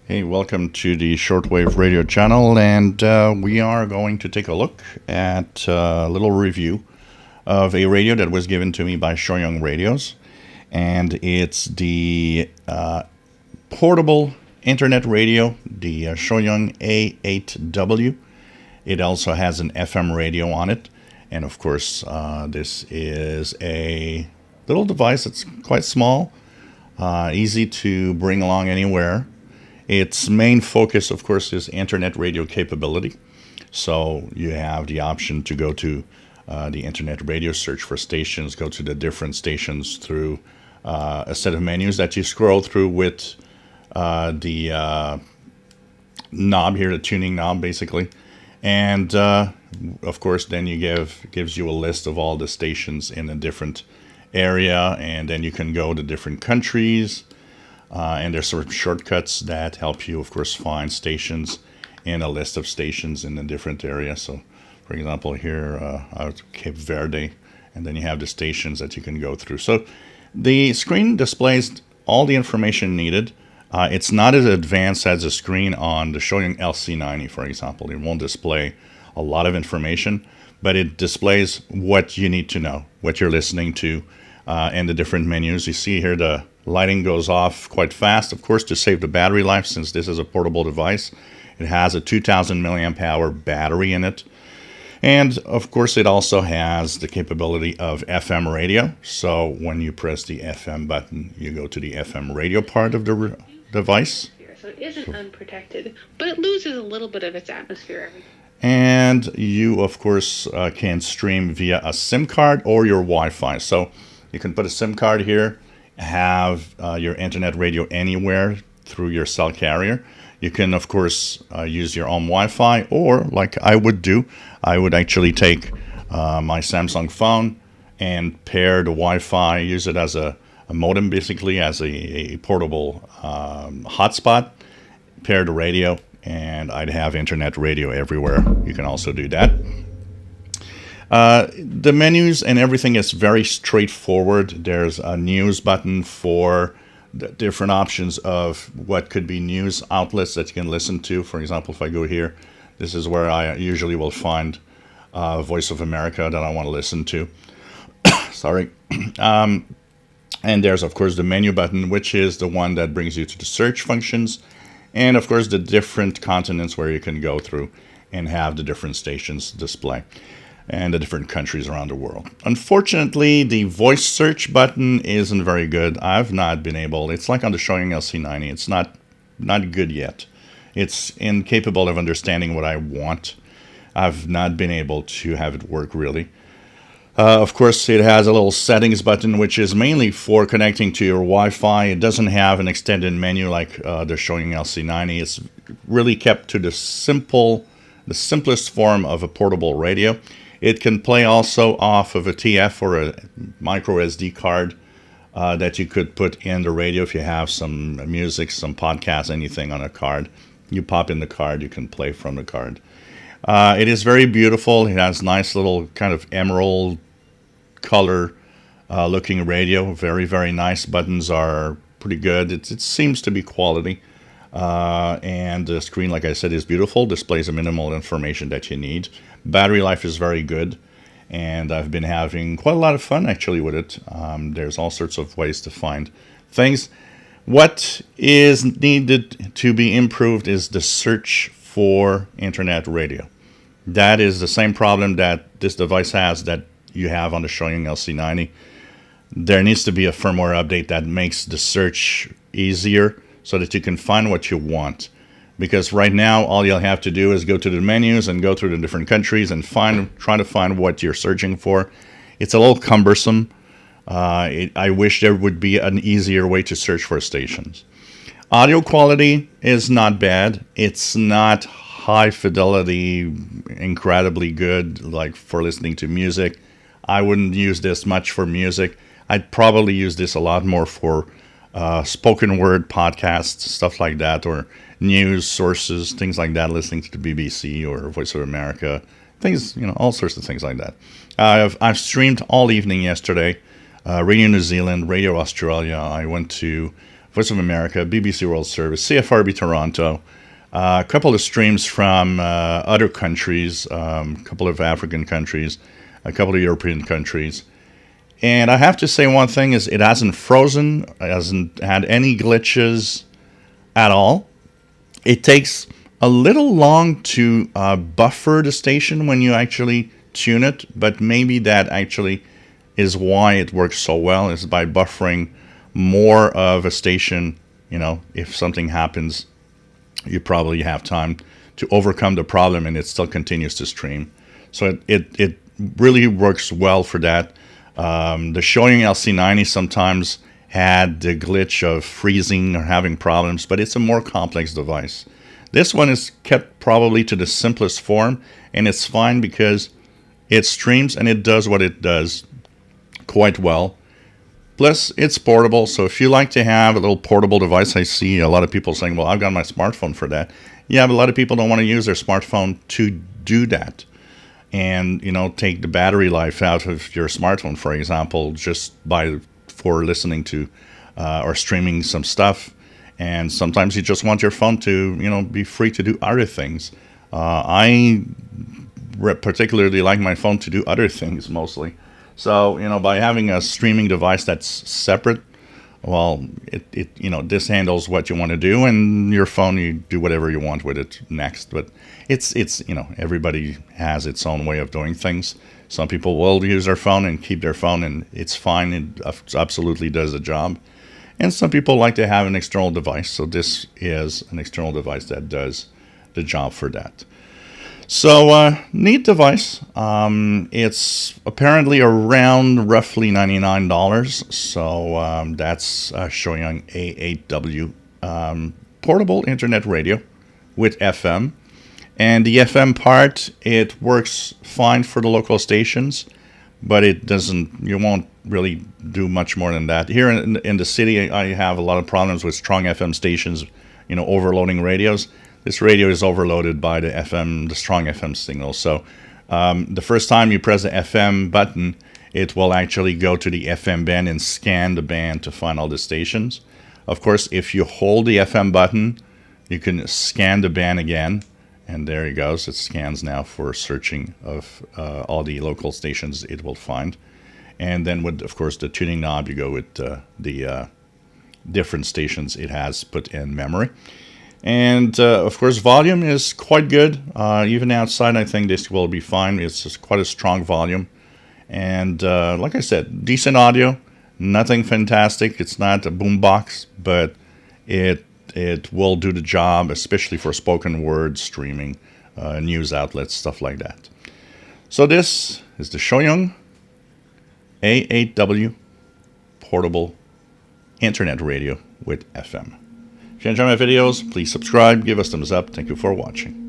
Hey, welcome to the Shortwave Radio channel, and we are going to take a look at a little review of a radio that was given to me by Choyong Radios, and it's the portable internet radio, the Choyong A8W. It also has an FM radio on it, and of course, this is a little device that's quite small, easy to bring along anywhere. Its main focus, of course, is internet radio capability. So you have the option to go to the internet radio, search for stations, go to the different stations through a set of menus that you scroll through with the knob here, the tuning knob, basically. And of course, then gives you a list of all the stations in a different area, and then you can go to different countries. And there's sort of shortcuts that help you, of course, find stations in a list of stations in a different area. So, for example, here out Cape Verde, and then you have the stations that you can go through. So the screen displays all the information needed. It's not as advanced as a screen on the Choyong LC90, for example. It won't display a lot of information, but it displays what you need to know, what you're listening to, and the different menus. You see here the lighting goes off quite fast, of course, to save the battery life, since this is a portable device. It has a 2000 milliamp hour battery in it. And of course, it also has the capability of FM radio. So when you press the FM button, you go to the FM radio part of the device. So it isn't unprotected, but it loses a little bit of its atmosphere. And you, of course, can stream via a SIM card or your Wi-Fi. So you can put a SIM card here, have your internet radio anywhere through your cell carrier. You can, of course, use your own Wi-Fi, or like I would do, I would actually take my Samsung phone and pair the Wi-Fi, use it as a modem, basically, as a portable hotspot, pair the radio, and I'd have internet radio everywhere. You can also do that. The menus and everything is very straightforward. There's a news button for the different options of what could be news outlets that you can listen to. For example, if I go here, this is where I usually will find Voice of America that I want to listen to. Sorry. And there's, of course, the menu button, which is the one that brings you to the search functions. And, of course, the different continents where you can go through and have the different stations display, and the different countries around the world. Unfortunately, the voice search button isn't very good. I've not been able, it's like on the Choyong LC90, it's not good yet. It's incapable of understanding what I want. I've not been able to have it work really. Of course, it has a little settings button, which is mainly for connecting to your Wi-Fi. It doesn't have an extended menu like the Choyong LC90. It's really kept to the simplest form of a portable radio. It can play also off of a TF or a micro SD card that you could put in the radio if you have some music, some podcasts, anything on a card. You pop in the card, you can play from the card. It is very beautiful. It has nice little kind of emerald color looking radio. Very, very nice. Buttons are pretty good. It seems to be quality. And the screen, like I said, is beautiful. Displays the minimal information that you need. Battery life is very good, and I've been having quite a lot of fun actually with it. There's all sorts of ways to find things. What is needed to be improved is the search for internet radio. That is the same problem that this device has that you have on the Choyong LC90. There needs to be a firmware update that makes the search easier so that you can find what you want. Because right now, all you'll have to do is go to the menus and go through the different countries and try to find what you're searching for. It's a little cumbersome. I wish there would be an easier way to search for stations. Audio quality is not bad. It's not high fidelity, incredibly good, like for listening to music. I wouldn't use this much for music. I'd probably use this a lot more for spoken word podcasts, stuff like that, or news sources, things like that, listening to the BBC or Voice of America, things, all sorts of things like that. I've streamed all evening yesterday, Radio New Zealand, Radio Australia. I went to Voice of America, BBC World Service, CFRB Toronto, a couple of streams from other countries, a couple of African countries, a couple of European countries. And I have to say one thing is it hasn't frozen, it hasn't had any glitches at all. It takes a little long to buffer the station when you actually tune it, but maybe that actually is why it works so well, is by buffering more of a station. If something happens, you probably have time to overcome the problem and it still continues to stream. So it really works well for that. The Choyong LC90 sometimes had the glitch of freezing or having problems, but it's a more complex device. This one is kept probably to the simplest form, and it's fine because it streams and it does what it does quite well. Plus, it's portable, so if you like to have a little portable device, I see a lot of people saying, well, I've got my smartphone for that. Yeah, but a lot of people don't want to use their smartphone to do that. And, take the battery life out of your smartphone, for example, just for listening to or streaming some stuff. And sometimes you just want your phone to, be free to do other things. I particularly like my phone to do other things mostly. So, by having a streaming device that's separate, well, this handles what you want to do, and your phone, you do whatever you want with it next. But it's everybody has its own way of doing things. Some people will use their phone and keep their phone, and it's fine. It absolutely does the job. And some people like to have an external device, so this is an external device that does the job for that. So, neat device. It's apparently around roughly $99. So that's Choyong A8W portable internet radio with FM. And the FM part, it works fine for the local stations, but you won't really do much more than that. Here in the city, I have a lot of problems with strong FM stations, overloading radios. This radio is overloaded by the strong FM signal. So the first time you press the FM button, it will actually go to the FM band and scan the band to find all the stations. Of course, if you hold the FM button, you can scan the band again. And there it goes. It scans now for searching of all the local stations it will find. And then with, of course, the tuning knob, you go with the different stations it has put in memory. And, of course, volume is quite good. Even outside, I think this will be fine. It's just quite a strong volume. And, like I said, decent audio. Nothing fantastic. It's not a boombox, but it will do the job, especially for spoken word streaming, news outlets, stuff like that. So this is the Choyong A8W portable internet radio with FM. If you enjoy my videos, please subscribe, give us thumbs up. Thank you for watching.